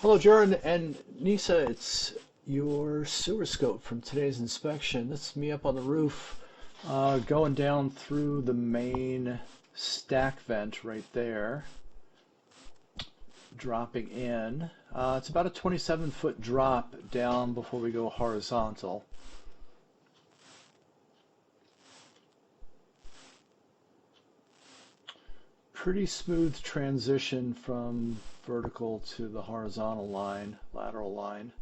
Hello, Jordan and Nisa. It's your sewer scope from today's inspection. This is me up on the roof, going down through the main stack vent right there, dropping in. It's about a 27-foot drop down before we go horizontal. Pretty smooth transition from vertical to the horizontal line, lateral line.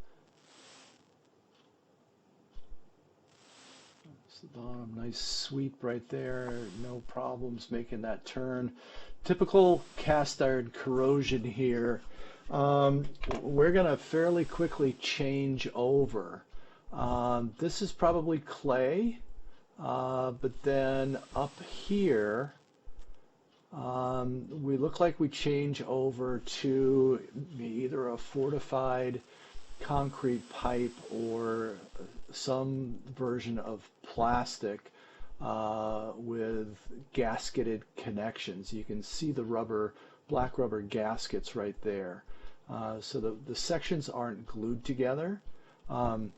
That's the bottom, nice sweep right there, no problems making that turn. Typical cast iron corrosion here. We're going to fairly quickly change over. This is probably clay, but then up here, we look like we change over to either a fortified concrete pipe or some version of plastic with gasketed connections. You can see the black rubber gaskets right there. So the sections aren't glued together. I'm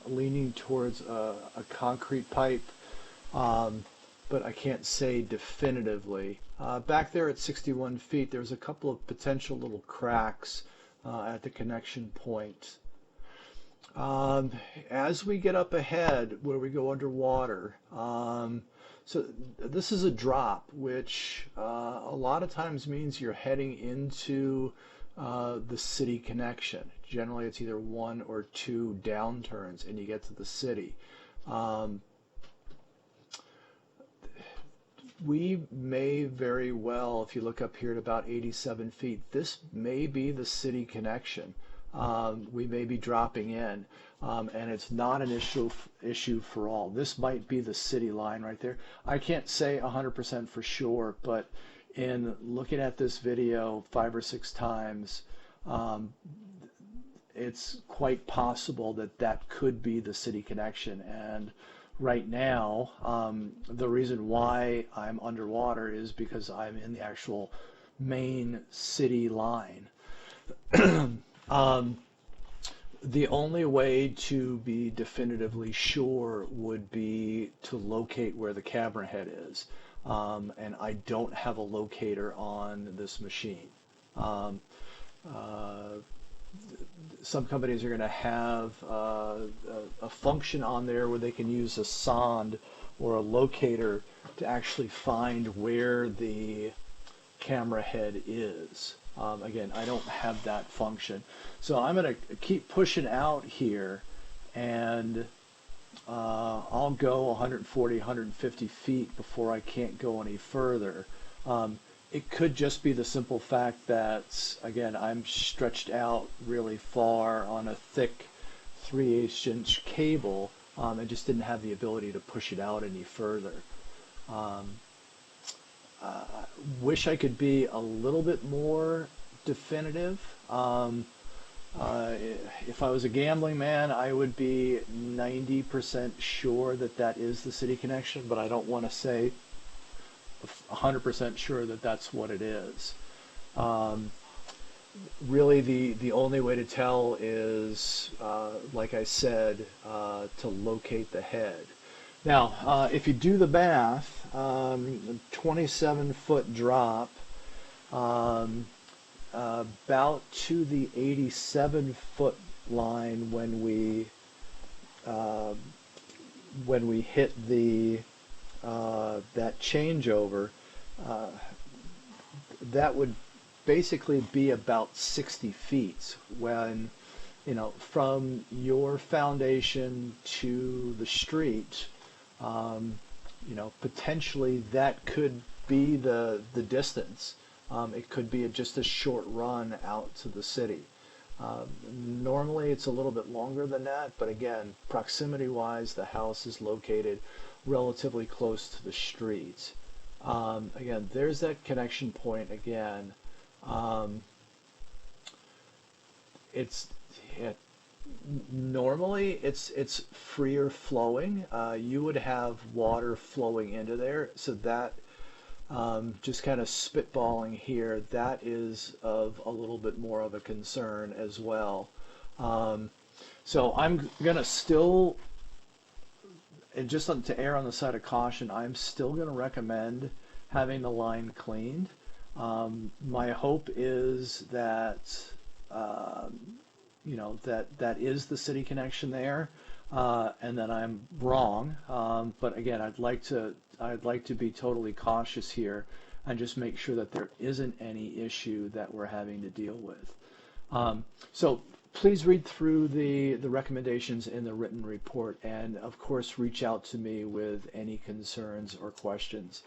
leaning towards a concrete pipe. But I can't say definitively. Back there at 61 feet, there's a couple of potential little cracks at the connection point. As we get up ahead, where we go underwater, so this is a drop, which a lot of times means you're heading into the city connection. Generally, it's either one or two downturns, and you get to the city. We may very well, if you look up here at about 87 feet, this may be the city connection. We may be dropping in, and it's not an issue for all. This might be the city line right there. I can't say 100% for sure, but in looking at this video 5 or 6 times, it's quite possible that that could be the city connection. And right now, the reason why I'm underwater is because I'm in the actual main city line. The only way to be definitively sure would be to locate where the camera head is. And I don't have a locator on this machine. Some companies are going to have a function on there where they can use a sonde or a locator to actually find where the camera head is. Again, I don't have that function. So I'm going to keep pushing out here, and I'll go 140, 150 feet before I can't go any further. It could just be the simple fact that, again, I'm stretched out really far on a thick 3/8 inch cable. I just didn't have the ability to push it out any further. Wish I could be a little bit more definitive. If I was a gambling man, I would be 90% sure that that is the city connection, but I don't want to say 100% sure that that's what it is. Really, the only way to tell is, like I said, to locate the head. Now, if you do the math, 27-foot drop, about to the 87-foot line when we hit the that changeover, that would basically be about 60 feet when, from your foundation to the street, potentially that could be the distance. It could be just a short run out to the city. Normally it's a little bit longer than that, but again, proximity-wise, the house is located relatively close to the street. Again, there's that connection point again. Normally it's freer flowing. You would have water flowing into there, so that just kind of spitballing here, that is of a little bit more of a concern as well. Um, so I'm gonna still, and just to err on the side of caution, I'm still gonna recommend having the line cleaned. My hope is that um, that is the city connection there, and that I'm wrong. But again, I'd like to be totally cautious here and just make sure that there isn't any issue that we're having to deal with. So please read through the recommendations in the written report, and of course reach out to me with any concerns or questions.